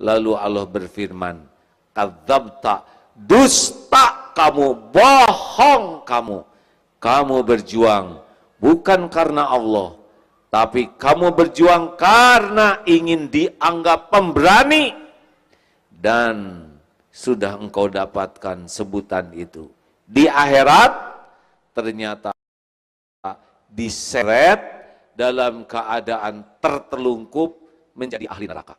Lalu Allah berfirman, kadzabta, dusta kamu, bohong kamu. Kamu berjuang bukan karena Allah, tapi kamu berjuang karena ingin dianggap pemberani, dan sudah engkau dapatkan sebutan itu. Di akhirat ternyata diseret dalam keadaan tertelungkup menjadi ahli neraka.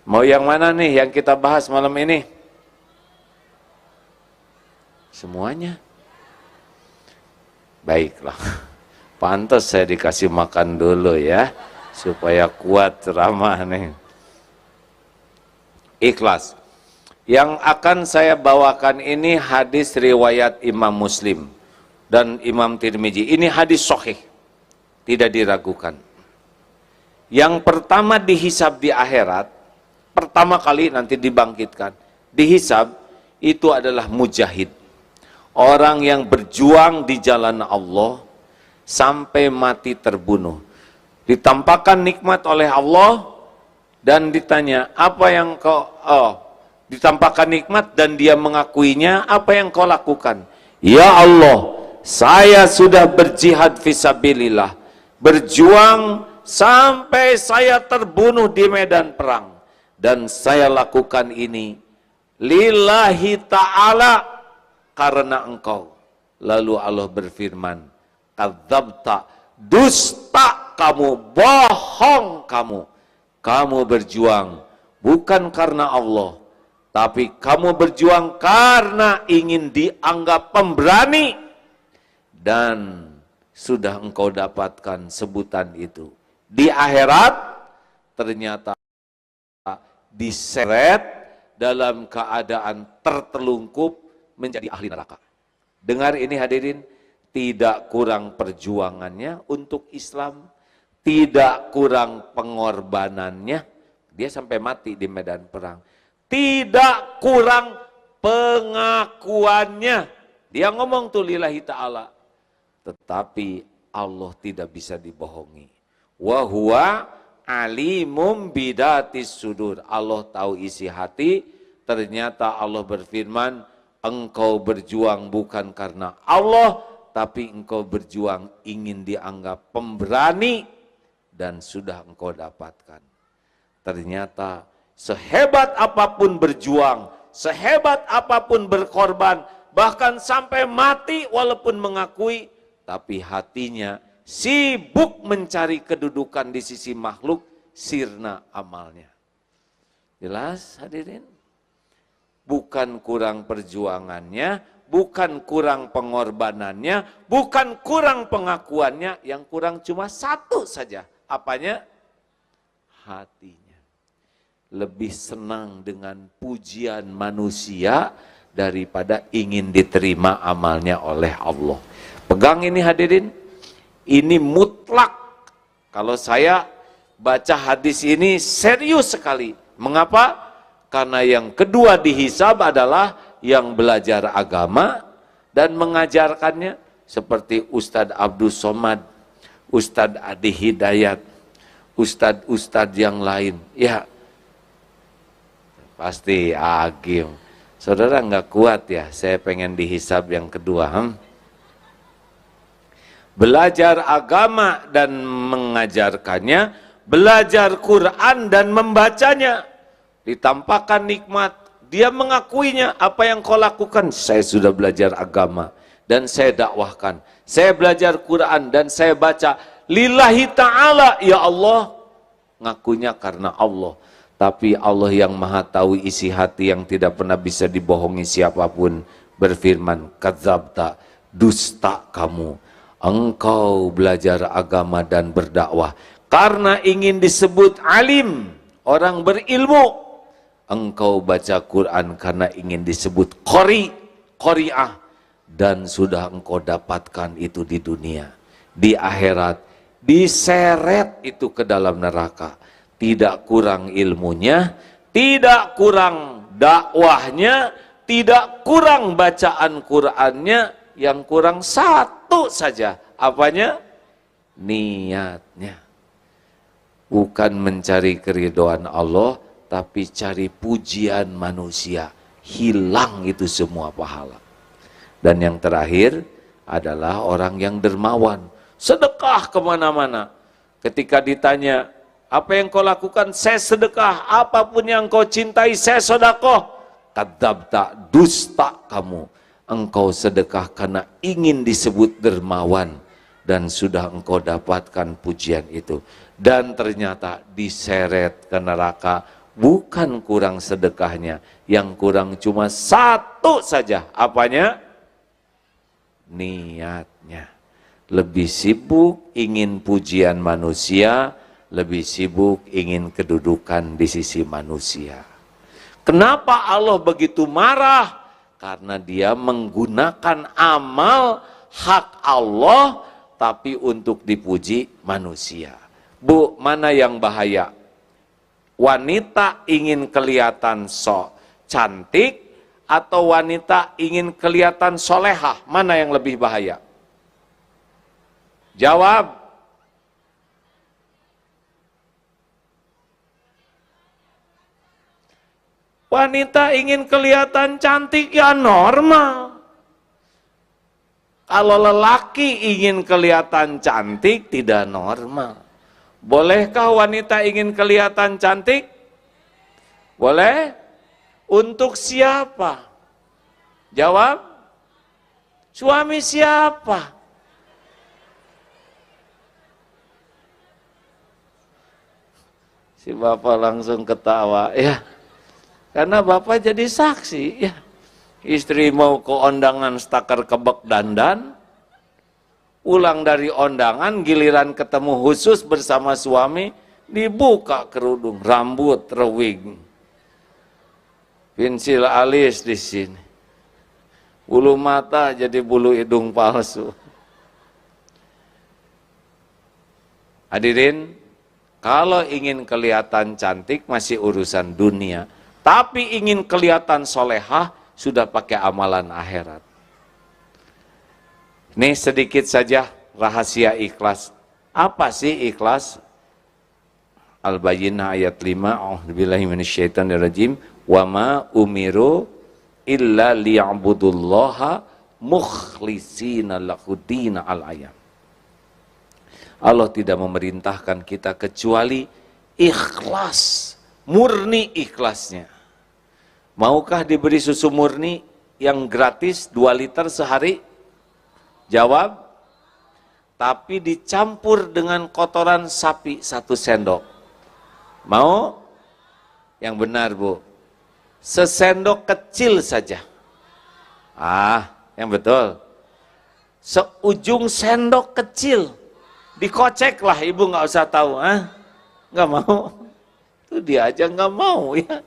Mau yang mana nih yang kita bahas malam ini? Semuanya. Baiklah. Pantas saya dikasih makan dulu ya, supaya kuat ceramah nih. Ikhlas. Yang akan saya bawakan ini hadis riwayat Imam Muslim dan Imam Tirmizi. Ini hadis sahih, tidak diragukan. Yang pertama dihisab di akhirat, pertama kali nanti dibangkitkan. Dihisab itu adalah mujahid. Orang yang berjuang di jalan Allah sampai mati terbunuh. Ditampakkan nikmat oleh Allah dan ditanya, apa yang kau ditampakkan nikmat dan dia mengakuinya, apa yang kau lakukan? Ya Allah, saya sudah berjihad fisabilillah, berjuang sampai saya terbunuh di medan perang, dan saya lakukan ini lillahi ta'ala, karena engkau. Lalu Allah berfirman, kadzabta, dusta kamu, bohong kamu. Kamu berjuang bukan karena Allah, tapi kamu berjuang karena ingin dianggap pemberani, dan sudah engkau dapatkan sebutan itu. Di akhirat ternyata diseret dalam keadaan tertelungkup menjadi ahli neraka. Dengar ini hadirin, tidak kurang perjuangannya untuk Islam, tidak kurang pengorbanannya, dia sampai mati di medan perang. Tidak kurang pengakuannya, dia ngomong tuh lillahi ta'ala. Tetapi Allah tidak bisa dibohongi. Wa huwa alimum bidatis sudur. Allah tahu isi hati. Ternyata Allah berfirman, engkau berjuang bukan karena Allah, tapi engkau berjuang ingin dianggap pemberani, dan sudah engkau dapatkan. Ternyata sehebat apapun berjuang, sehebat apapun berkorban, bahkan sampai mati walaupun mengakui, tapi hatinya sibuk mencari kedudukan di sisi makhluk, sirna amalnya. Jelas hadirin? Bukan kurang perjuangannya, bukan kurang pengorbanannya, bukan kurang pengakuannya, yang kurang cuma satu saja. Apanya? Hatinya. Lebih senang dengan pujian manusia daripada ingin diterima amalnya oleh Allah. Pegang ini hadirin, ini mutlak. Kalau saya baca hadis ini serius sekali. Mengapa? Karena yang kedua dihisab adalah yang belajar agama dan mengajarkannya, seperti Ustadz Abdul Somad, Ustadz Adi Hidayat, Ustadz yang lain. Ya, pasti agim. Saudara nggak kuat ya, saya pengen dihisab yang kedua. Belajar agama dan mengajarkannya, belajar Quran dan membacanya. Ditampakkan nikmat, dia mengakuinya. Apa yang kau lakukan? Saya sudah belajar agama dan saya dakwahkan, saya belajar Quran dan saya baca lillahi ta'ala, ya Allah. Ngakunya karena Allah, tapi Allah yang maha tahu isi hati yang tidak pernah bisa dibohongi siapapun berfirman, kadzabta, dusta kamu. Engkau belajar agama dan berdakwah karena ingin disebut alim, orang berilmu. Engkau baca Quran karena ingin disebut qari'ah, dan sudah engkau dapatkan itu di dunia. Di akhirat diseret itu ke dalam neraka. Tidak kurang ilmunya, tidak kurang dakwahnya, tidak kurang bacaan Qurannya, yang kurang satu saja. Apanya? Niatnya. bukan mencari keridhaan Allah, tapi cari pujian manusia. Hilang itu semua pahala. Dan yang terakhir adalah orang yang dermawan, sedekah kemana-mana. Ketika ditanya, apa yang kau lakukan? Saya sedekah. Apapun yang kau cintai, saya sedekah. Kadzabta, dusta kamu. Engkau sedekah karena ingin disebut dermawan, dan sudah engkau dapatkan pujian itu. Dan ternyata diseret ke neraka. Bukan kurang sedekahnya, yang kurang cuma satu saja. Apanya? Niatnya. Lebih sibuk ingin pujian manusia, lebih sibuk ingin kedudukan di sisi manusia. Kenapa Allah begitu marah? Karena dia menggunakan amal hak Allah, tapi untuk dipuji manusia. Bu, mana yang bahaya? Wanita ingin kelihatan cantik, atau wanita ingin kelihatan solehah? Mana yang lebih bahaya? Jawab. Wanita ingin kelihatan cantik ya normal. Kalau lelaki ingin kelihatan cantik tidak normal. Bolehkah wanita ingin kelihatan cantik? Boleh? Untuk siapa? Jawab. Suami siapa? Si bapak langsung ketawa, ya. Karena bapak jadi saksi, ya. Istri mau ke undangan stakar kebek dandan, pulang dari undangan, giliran ketemu khusus bersama suami, dibuka kerudung, rambut rewing, pensil alis di sini, bulu mata jadi bulu hidung palsu. Hadirin, kalau ingin kelihatan cantik masih urusan dunia, tapi ingin kelihatan solehah sudah pakai amalan akhirat. Ini sedikit saja rahasia ikhlas. Apa sih ikhlas? Al-Bayyinah ayat 5, A'udzubillahi minasyaitonirrajim, wa ma umiru illa liya'budullaha mukhlishina lahud-din al-ayam. Allah tidak memerintahkan kita kecuali ikhlas, murni ikhlasnya. Maukah diberi susu murni yang gratis 2 liter sehari? Jawab. Tapi dicampur dengan kotoran sapi 1 sendok. Mau? Yang benar, Bu. Sesendok kecil saja. Yang betul. Seujung sendok kecil. Dikocek lah, ibu nggak usah tahu. Nggak mau. Itu dia aja nggak mau ya.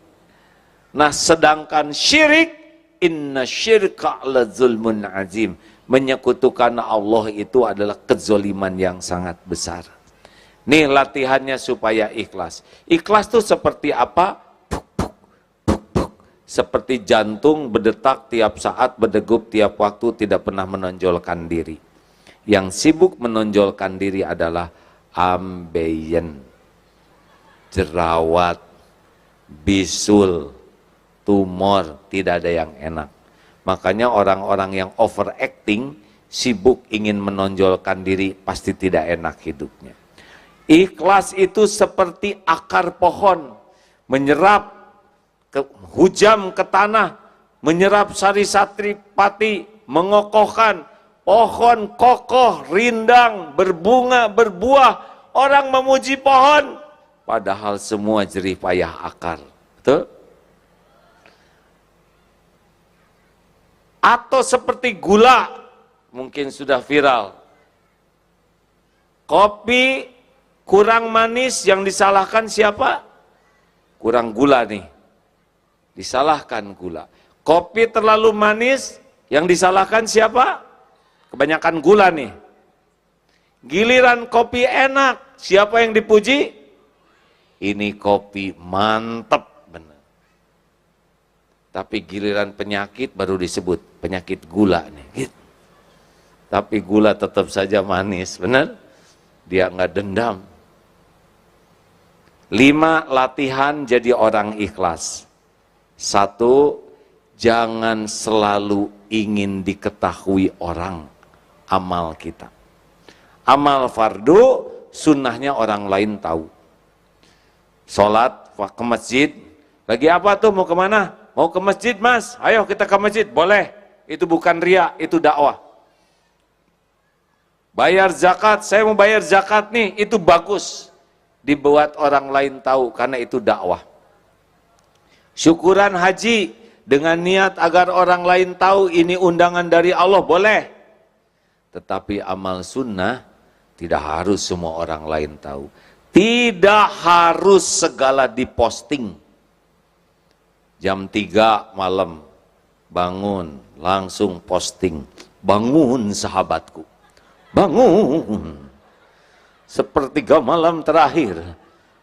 Nah, sedangkan syirik, inna syirka la zulmun azim. Menyekutukan Allah itu adalah kezoliman yang sangat besar. Nih latihannya supaya ikhlas. Ikhlas itu seperti apa? Puk, puk, puk, puk. Seperti jantung berdetak tiap saat, berdegup tiap waktu, tidak pernah menonjolkan diri. Yang sibuk menonjolkan diri adalah ambeien, jerawat, bisul, tumor, tidak ada yang enak. Makanya orang-orang yang overacting, sibuk ingin menonjolkan diri, pasti tidak enak hidupnya. Ikhlas itu seperti akar pohon, menyerap hujam ke tanah, menyerap sari-satri pati, mengokohkan, pohon kokoh, rindang, berbunga, berbuah, orang memuji pohon, padahal semua jerih payah akar. Betul? Atau seperti gula, mungkin sudah viral. Kopi kurang manis, yang disalahkan siapa? Kurang gula nih. Disalahkan gula. Kopi terlalu manis, yang disalahkan siapa? Kebanyakan gula nih. Giliran kopi enak, siapa yang dipuji? Ini kopi mantep. Tapi giliran penyakit baru disebut penyakit gula nih. Gitu. Tapi gula tetap saja manis, benar? Dia nggak dendam. 5, latihan jadi orang ikhlas. 1, jangan selalu ingin diketahui orang amal kita. Amal fardu, sunnahnya orang lain tahu. Sholat, ke masjid, lagi apa tuh, mau kemana? Mau ke masjid mas, ayo kita ke masjid, boleh. Itu bukan riya, itu dakwah. Bayar zakat, saya mau bayar zakat nih, itu bagus. Dibuat orang lain tahu, karena itu dakwah. Syukuran haji, dengan niat agar orang lain tahu ini undangan dari Allah, boleh. Tetapi amal sunnah, tidak harus semua orang lain tahu. Tidak harus segala diposting. Jam 3 malam, bangun, langsung posting. Bangun sahabatku, bangun. Sepertiga malam terakhir,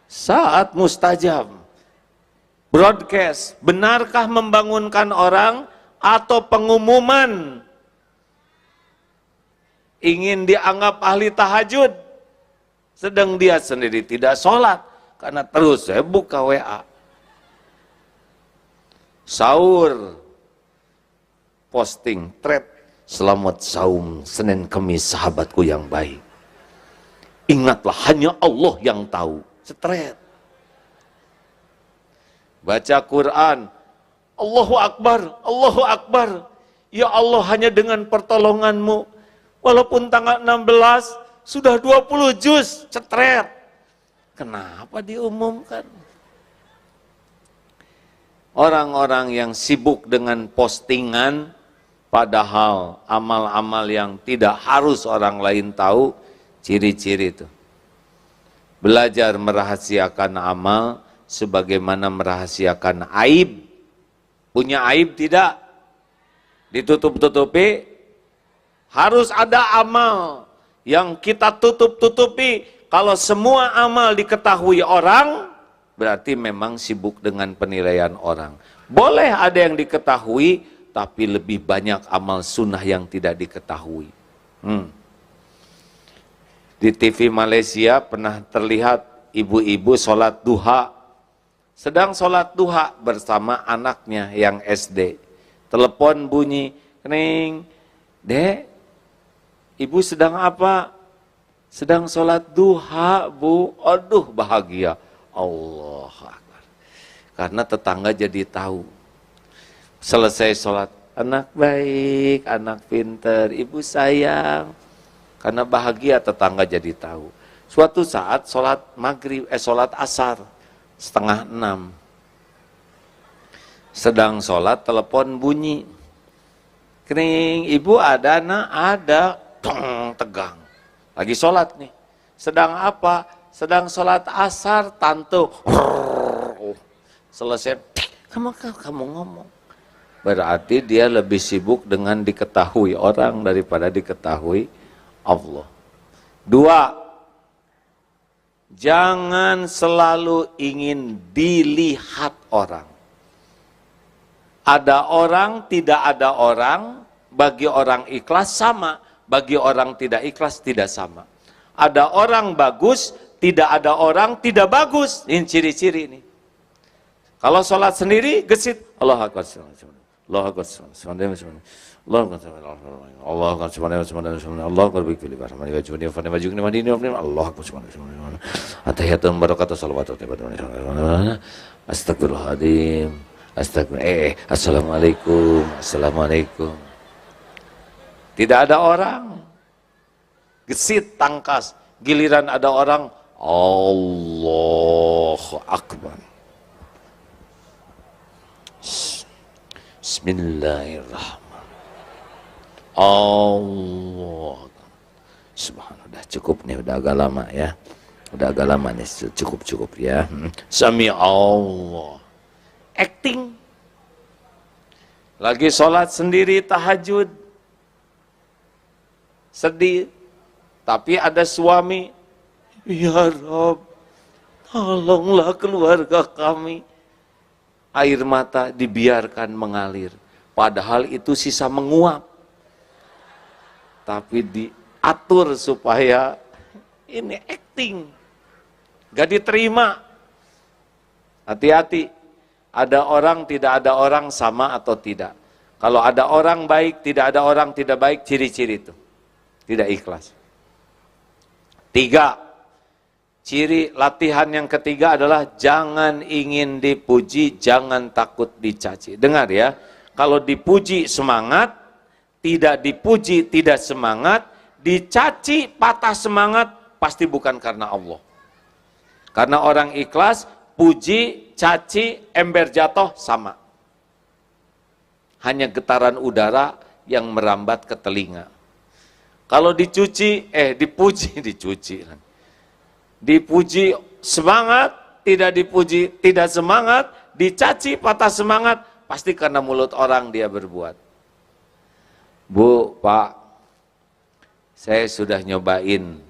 saat mustajab, broadcast, benarkah membangunkan orang atau pengumuman ingin dianggap ahli tahajud, sedang dia sendiri tidak sholat, karena terus saya buka WA. Sahur, posting, thread, selamat saum Senin Kemis sahabatku yang baik. Ingatlah hanya Allah yang tahu. Setret. Baca Quran, Allahu Akbar, Allahu Akbar. Ya Allah, hanya dengan pertolonganmu, walaupun tanggal 16 sudah 20 juz, cetret. Kenapa diumumkan? Orang-orang yang sibuk dengan postingan, padahal amal-amal yang tidak harus orang lain tahu, ciri-ciri itu. Belajar merahasiakan amal sebagaimana merahasiakan aib. Punya aib tidak? Ditutup-tutupi. Harus ada amal yang kita tutup-tutupi. Kalau semua amal diketahui orang, berarti memang sibuk dengan penilaian orang. Boleh ada yang diketahui, tapi lebih banyak amal sunnah yang tidak diketahui. Di TV Malaysia pernah terlihat ibu-ibu sholat duha. Sedang sholat duha bersama anaknya yang SD. Telepon bunyi, kering. Dek, ibu sedang apa? Sedang sholat duha, bu. Aduh, bahagia. Allah Akbar. Karena tetangga jadi tahu. Selesai sholat, anak baik, anak pinter, ibu sayang. Karena bahagia, tetangga jadi tahu. Suatu saat sholat maghrib, sholat asar, 5:30. Sedang sholat, telepon bunyi. Kering, ibu ada nak? Ada. Tong, tegang. Lagi sholat nih. Sedang apa? Sedang sholat asar, tante. Selesai, kamu ngomong. Berarti dia lebih sibuk dengan diketahui orang daripada diketahui Allah. 2, jangan selalu ingin dilihat orang. Ada orang, tidak ada orang, bagi orang ikhlas sama, bagi orang tidak ikhlas tidak sama. Ada orang bagus, tidak ada orang tidak bagus. Ini ciri-ciri ini. Kalau sholat sendiri, gesit, Allah Akbar, Allah Akbar, Allah Akbar subhanahu Allah Akbar bikuli barhamani wa jubani wa fani wa jugni wa dini wa Allah Akbar subhanahu atahiyatun barakatuh salawatu astagfirullahaladzim astagfirullah assalamualaikum assalamualaikum. Tidak ada orang, gesit tangkas. Giliran ada orang, Allahu Akbar. Bismillahirrahmanirrahim. Allah subhanallah, cukup nih, udah agak lama ya, udah agak lama nih, cukup ya. Sami Allah, acting. Lagi sholat sendiri tahajud, sedih, tapi ada suami, ya Rob, tolonglah keluarga kami. Air mata dibiarkan mengalir, padahal itu sisa menguap. Tapi diatur supaya ini acting, gak diterima. Hati-hati, ada orang, tidak ada orang, sama atau tidak. Kalau ada orang baik, tidak ada orang tidak baik, ciri-ciri itu. Tidak ikhlas. 3, ciri latihan yang ketiga adalah jangan ingin dipuji, jangan takut dicaci. Dengar ya, kalau dipuji semangat, tidak dipuji tidak semangat, dicaci patah semangat, pasti bukan karena Allah. Karena orang ikhlas, puji, caci, ember jatuh sama. Hanya getaran udara yang merambat ke telinga. Kalau dipuji dipuji semangat, tidak dipuji tidak semangat, dicaci patah semangat, pasti karena mulut orang dia berbuat. Bu, Pak, saya sudah nyobain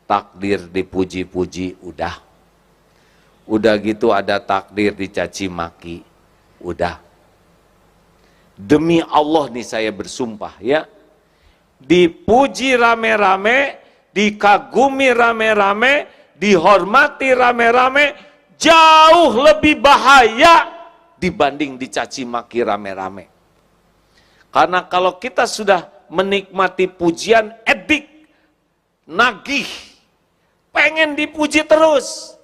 takdir dipuji-puji, udah gitu ada takdir dicaci maki, udah. Demi Allah nih saya bersumpah ya, dipuji rame-rame, dikagumi rame-rame, dihormati rame-rame, jauh lebih bahaya dibanding dicaci maki rame-rame. Karena kalau kita sudah menikmati pujian, edik, nagih, pengen dipuji terus,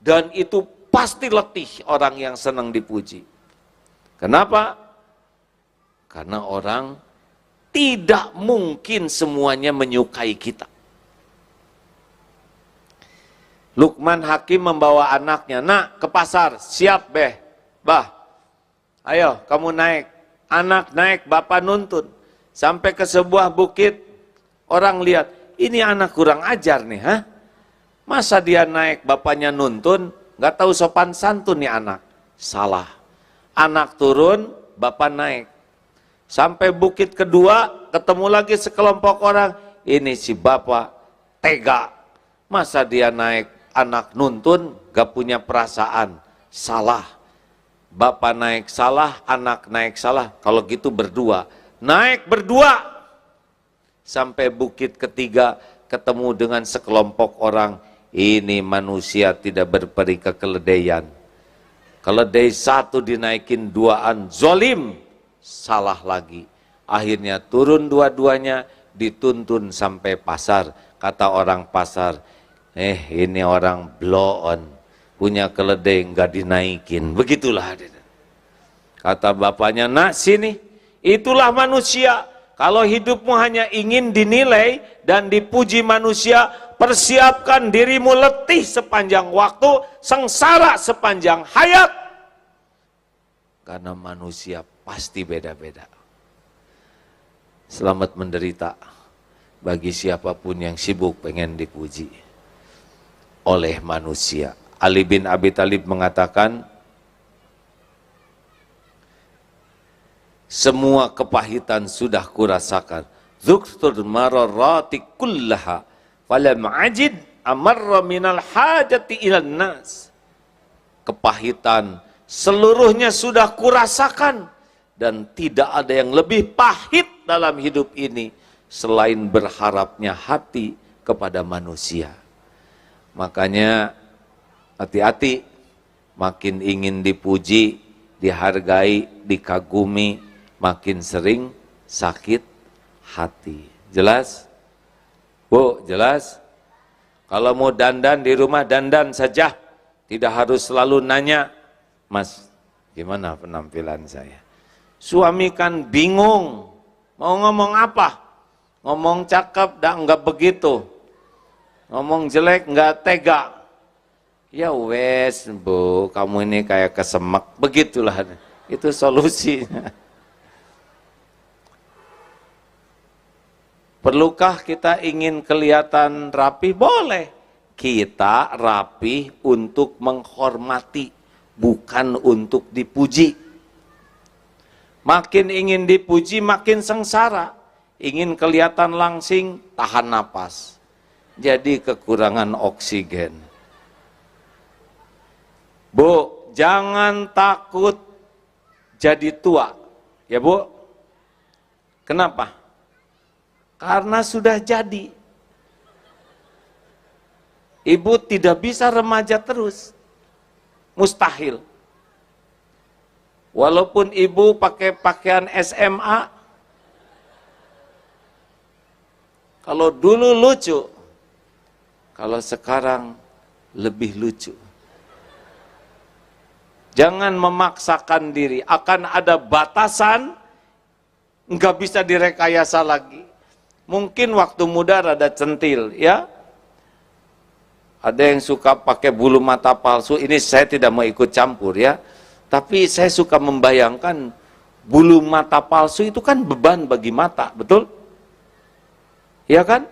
dan itu pasti letih orang yang senang dipuji. Kenapa? Karena orang tidak mungkin semuanya menyukai kita. Luqman Hakim membawa anaknya, nak ke pasar, siap beh, bah, ayo kamu naik. Anak naik, bapak nuntun. Sampai ke sebuah bukit, orang lihat, ini anak kurang ajar nih, ha? Masa dia naik, bapaknya nuntun, gak tahu sopan santun nih anak. Salah. Anak turun, bapak naik. Sampai bukit kedua, ketemu lagi sekelompok orang, ini si bapak tega. Masa dia naik, anak nuntun, gak punya perasaan. Salah. Bapak naik salah, anak naik salah. Kalau gitu berdua. Naik berdua. Sampai bukit ketiga, ketemu dengan sekelompok orang. Ini manusia tidak berperi kekeledaian. Keledai satu dinaikin duaan, zolim. Salah lagi. Akhirnya turun dua-duanya, dituntun sampai pasar. Kata orang pasar, ini orang blow on, punya keledai nggak dinaikin. Begitulah. Kata bapaknya, nak sini, itulah manusia. Kalau hidupmu hanya ingin dinilai dan dipuji manusia, persiapkan dirimu letih sepanjang waktu, sengsara sepanjang hayat. Karena manusia pasti beda-beda. Selamat menderita bagi siapapun yang sibuk pengen dipuji oleh manusia. Ali bin Abi Thalib mengatakan, semua kepahitan sudah kurasakan. Dzuktur mararati kullaha falam ajid amarra minal hajati ilan nas. Kepahitan seluruhnya sudah kurasakan dan tidak ada yang lebih pahit dalam hidup ini selain berharapnya hati kepada manusia. Makanya hati-hati, makin ingin dipuji, dihargai, dikagumi, makin sering sakit hati. Jelas? Bu, jelas? Kalau mau dandan di rumah, dandan saja. Tidak harus selalu nanya, Mas, gimana penampilan saya? Suami kan bingung, mau ngomong apa? Ngomong cakep, enggak begitu. Ngomong jelek, enggak tega. Ya wes, Bu, kamu ini kayak kesemek. Begitulah, itu solusinya. Perlukah kita ingin kelihatan rapi? Boleh. Kita rapi untuk menghormati, bukan untuk dipuji. Makin ingin dipuji, makin sengsara. Ingin kelihatan langsing, tahan napas. Jadi kekurangan oksigen. Bu, jangan takut jadi tua. Ya Bu? Kenapa? Karena sudah jadi. Ibu tidak bisa remaja terus. Mustahil. Walaupun ibu pakai pakaian SMA, kalau dulu lucu, kalau sekarang lebih lucu. Jangan memaksakan diri, akan ada batasan, nggak bisa direkayasa lagi. Mungkin waktu muda rada centil, ya. Ada yang suka pakai bulu mata palsu, ini saya tidak mau ikut campur ya. Tapi saya suka membayangkan bulu mata palsu itu kan beban bagi mata, betul? Iya kan?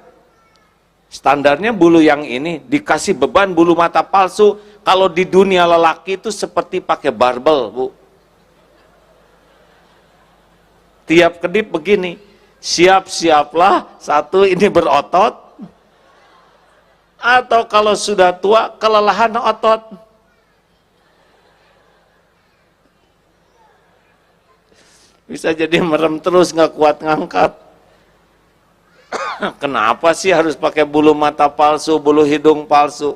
Standarnya bulu yang ini dikasih beban bulu mata palsu. Kalau di dunia lelaki itu seperti pakai barbel, Bu. Tiap kedip begini, siap-siaplah satu ini berotot, atau kalau sudah tua kelelahan otot. Bisa jadi merem terus, nggak kuat ngangkat. Kenapa sih harus pakai bulu mata palsu, bulu hidung palsu?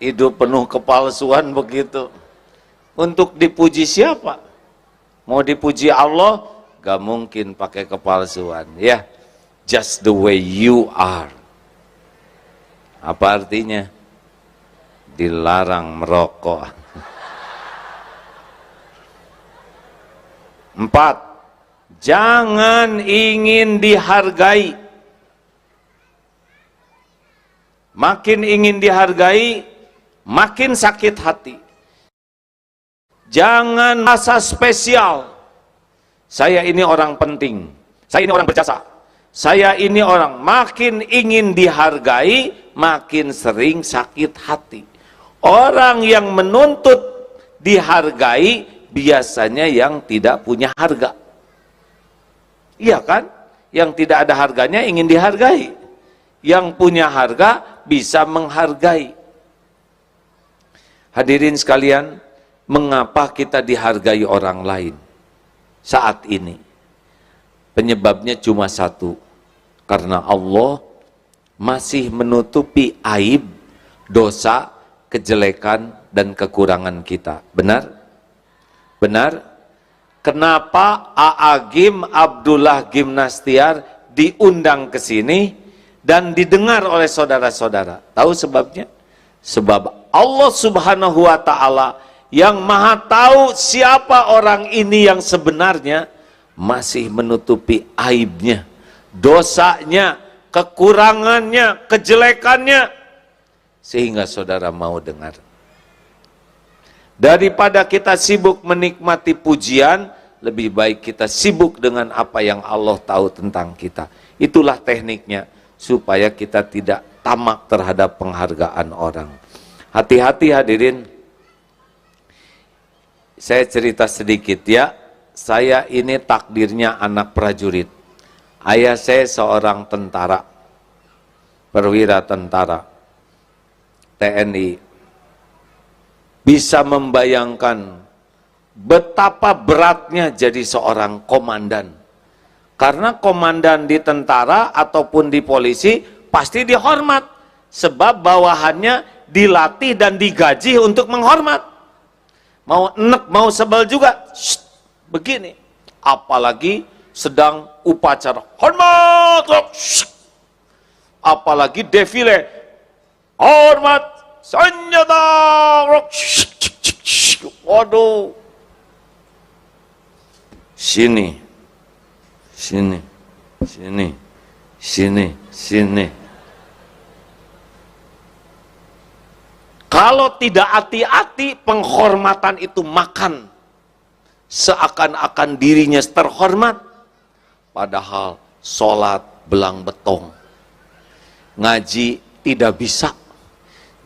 Hidup penuh kepalsuan begitu. Untuk dipuji siapa? Mau dipuji Allah, gak mungkin pakai kepalsuan. Ya, just the way you are. Apa artinya? Dilarang merokok. 4. Jangan ingin dihargai. Makin ingin dihargai, makin sakit hati. Jangan rasa spesial. Saya ini orang penting. Saya ini orang berjasa. Saya ini orang, makin ingin dihargai, makin sering sakit hati. Orang yang menuntut dihargai, biasanya yang tidak punya harga. Iya kan? Yang tidak ada harganya ingin dihargai. Yang punya harga bisa menghargai. Hadirin sekalian, mengapa kita dihargai orang lain saat ini? Penyebabnya cuma satu, karena Allah masih menutupi aib, dosa, kejelekan, dan kekurangan kita. Benar? Benar? Kenapa A'agim Abdullah Gimnastiar diundang ke sini dan didengar oleh saudara-saudara? Tahu sebabnya? Sebab Allah Subhanahu wa Ta'ala yang Maha tahu siapa orang ini yang sebenarnya masih menutupi aibnya, dosanya, kekurangannya, kejelekannya, sehingga saudara mau dengar. Daripada kita sibuk menikmati pujian, lebih baik kita sibuk dengan apa yang Allah tahu tentang kita. Itulah tekniknya, supaya kita tidak tamak terhadap penghargaan orang. Hati-hati hadirin. Saya cerita sedikit ya. Saya ini takdirnya anak prajurit. Ayah saya seorang tentara, perwira tentara TNI. Bisa membayangkan betapa beratnya jadi seorang komandan. Karena komandan di tentara ataupun di polisi pasti dihormat, sebab bawahannya dilatih dan digaji untuk menghormat. Mau enek, mau sebel juga, begini. Apalagi sedang upacara hormat, apalagi defile hormat, senjata, waduh, sini, sini, sini, sini, sini. Kalau tidak hati-hati, penghormatan itu makan, seakan-akan dirinya terhormat, padahal sholat belang betong, ngaji tidak bisa,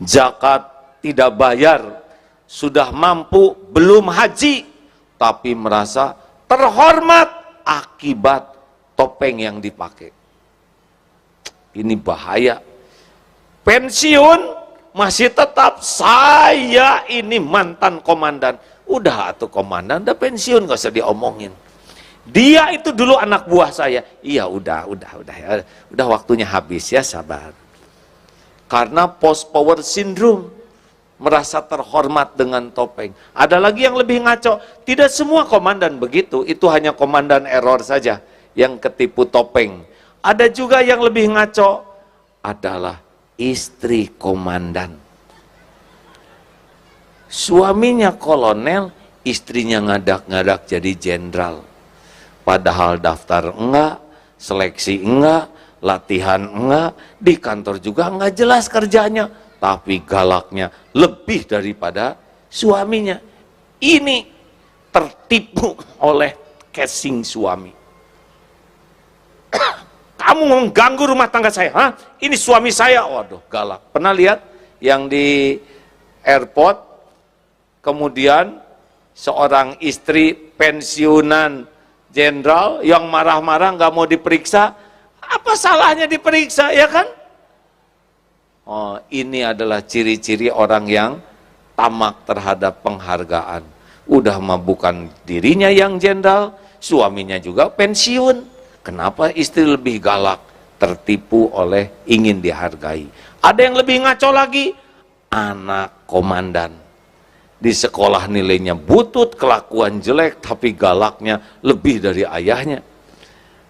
zakat tidak bayar, sudah mampu belum haji, tapi merasa terhormat akibat topeng yang dipakai. Ini bahaya. Pensiun masih tetap, saya ini mantan komandan. Udah atuh komandan, udah pensiun, gak usah diomongin. Dia itu dulu anak buah saya. Iya udah waktunya habis ya, sabar. Karena post power syndrome, merasa terhormat dengan topeng. Ada lagi yang lebih ngaco, tidak semua komandan begitu, itu hanya komandan error saja yang ketipu topeng. Ada juga yang lebih ngaco, adalah istri komandan. Suaminya kolonel, istrinya ngadak-ngadak jadi jenderal. Padahal daftar enggak, seleksi enggak, latihan enggak, di kantor juga enggak jelas kerjanya, tapi galaknya lebih daripada suaminya. Ini tertipu oleh casing suami. Kamu mengganggu rumah tangga saya, hah? Ini suami saya, waduh galak. Pernah lihat yang di airport, kemudian seorang istri pensiunan jenderal yang marah-marah nggak mau diperiksa? Apa salahnya diperiksa, ya kan? Oh, ini adalah ciri-ciri orang yang tamak terhadap penghargaan. Udah mah bukan dirinya yang jenderal, suaminya juga pensiun. Kenapa istri lebih galak? Tertipu oleh ingin dihargai. Ada yang lebih ngaco lagi, anak komandan. Di sekolah nilainya butut, kelakuan jelek, tapi galaknya lebih dari ayahnya.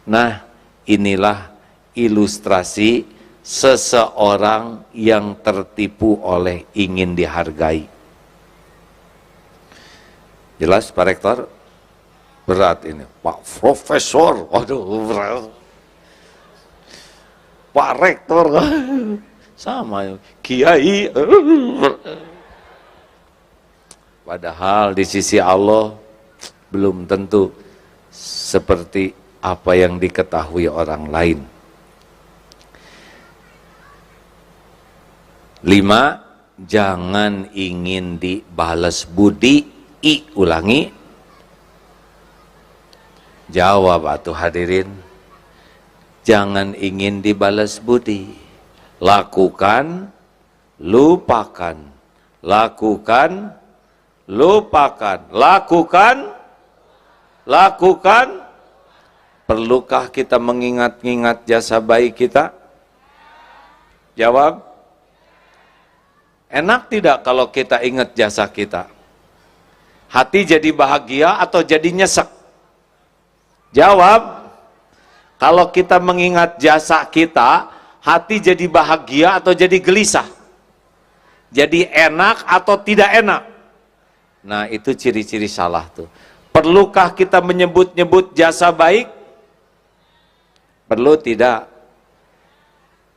Nah, inilah ilustrasi seseorang yang tertipu oleh ingin dihargai. Jelas Pak Rektor? Berat ini. Pak Profesor, waduh berat. Pak Rektor, sama Kiai. Padahal di sisi Allah belum tentu seperti apa yang diketahui orang lain. 5. Jangan ingin dibalas budi. Ulangi. Jawab atuh hadirin. Jangan ingin dibalas budi. Lakukan, lupakan. Lakukan, lupakan. Lakukan, lakukan. Perlukah kita mengingat-ingat jasa baik kita? Jawab. Enak tidak kalau kita ingat jasa kita? Hati jadi bahagia atau jadi nyesek? Jawab. Kalau kita mengingat jasa kita, hati jadi bahagia atau jadi gelisah? Jadi enak atau tidak enak? Nah, itu ciri-ciri salah tuh. Perlukah kita menyebut-nyebut jasa baik? Perlu tidak?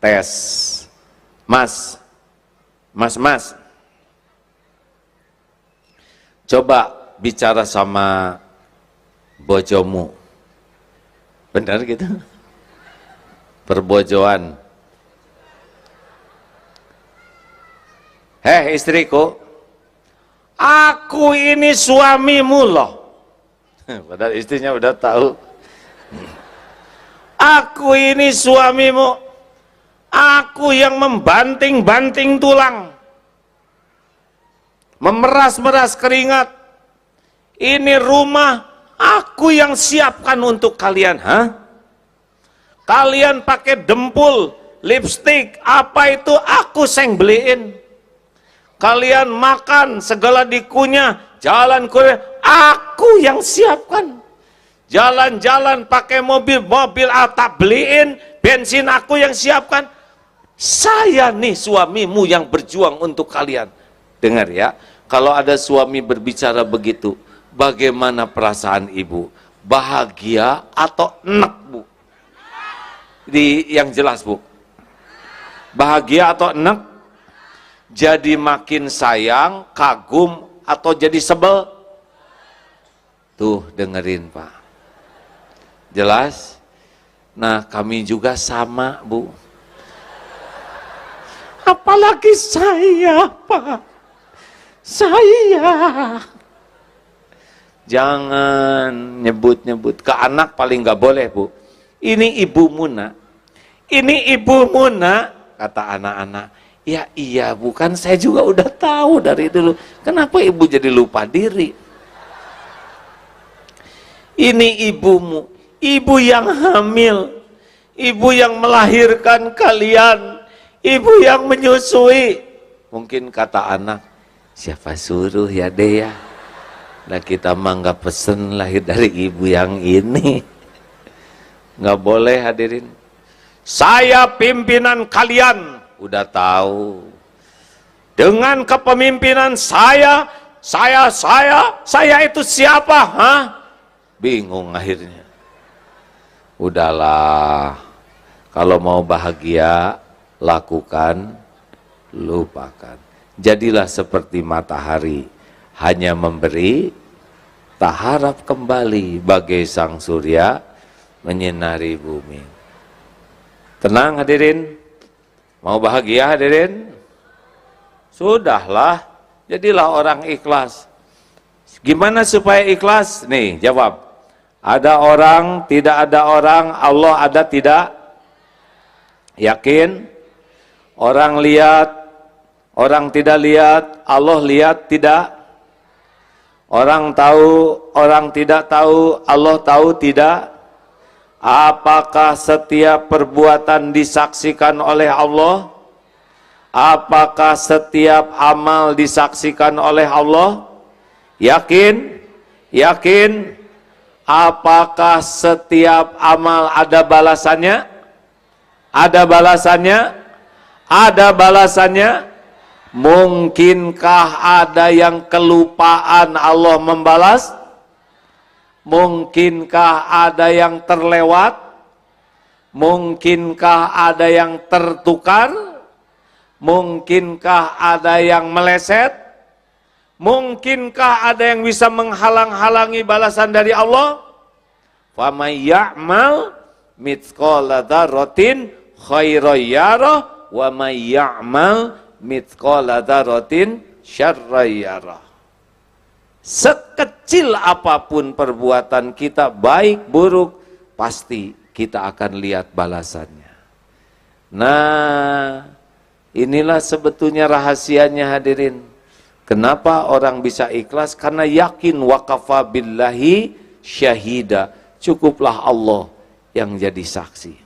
Tes. Mas. Coba bicara sama bojomu. Benar gitu? Perbojoan. Heh istriku, aku ini suamimu loh. Padahal istrinya udah tahu. Aku ini suamimu. Aku yang membanting-banting tulang. Memeras-meras keringat. Ini rumah aku yang siapkan untuk kalian, hah? Kalian pakai dempul, lipstik, apa itu aku yang beliin. Kalian makan segala dikunyah, jalan kuliah, aku yang siapkan. Jalan-jalan pakai mobil tak beliin, bensin aku yang siapkan. Saya nih suamimu yang berjuang untuk kalian. Dengar ya, kalau ada suami berbicara begitu, bagaimana perasaan ibu? Bahagia atau enek, Bu? Yang jelas, Bu. Bahagia atau enek? Jadi makin sayang, kagum, atau jadi sebel? Tuh, dengerin, Pak. Jelas? Nah, kami juga sama, Bu. Apalagi saya, Pak. Saya. Jangan nyebut-nyebut. Ke anak paling nggak boleh, Bu. Ini ibumu, nak. Ini ibumu, nak. Kata anak-anak. Ya iya, bukan saya juga udah tahu dari dulu. Kenapa ibu jadi lupa diri? Ini ibumu. Ibu yang hamil. Ibu yang melahirkan kalian. ibu yang menyusui. Mungkin kata anak, siapa suruh ya deh ya. Nah kita mah nggak pesen lahir dari ibu yang ini. Nggak boleh hadirin. Saya pimpinan kalian, udah tahu. Dengan kepemimpinan saya itu siapa? Hah? Bingung akhirnya. Udahlah, kalau mau bahagia, lakukan, lupakan. Jadilah seperti matahari, hanya memberi, tak harap kembali bagai sang surya menyinari bumi. Tenang hadirin, mau bahagia hadirin? Sudahlah, jadilah orang ikhlas. Gimana supaya ikhlas? Nih, jawab. Ada orang, tidak ada orang, Allah ada tidak? Yakin? Orang lihat, orang tidak lihat, Allah lihat tidak? Orang tahu, orang tidak tahu, Allah tahu tidak? Apakah setiap perbuatan disaksikan oleh Allah? Apakah setiap amal disaksikan oleh Allah? Yakin? Yakin? Apakah setiap amal ada balasannya? Ada balasannya? Ada balasannya? Mungkinkah ada yang kelupaan Allah membalas? Mungkinkah ada yang terlewat? Mungkinkah ada yang tertukar? Mungkinkah ada yang meleset? Mungkinkah ada yang bisa menghalang-halangi balasan dari Allah? Faman ya'mal mithqala dzarratin khairan yarah wa may ya'mal mithqala dzarratin syarran yarah. Sekecil apapun perbuatan kita, baik buruk, pasti kita akan lihat balasannya. Nah, inilah sebetulnya rahasianya hadirin. Kenapa orang bisa ikhlas? Karena yakin waqafa billahi syahida. Cukuplah Allah yang jadi saksi.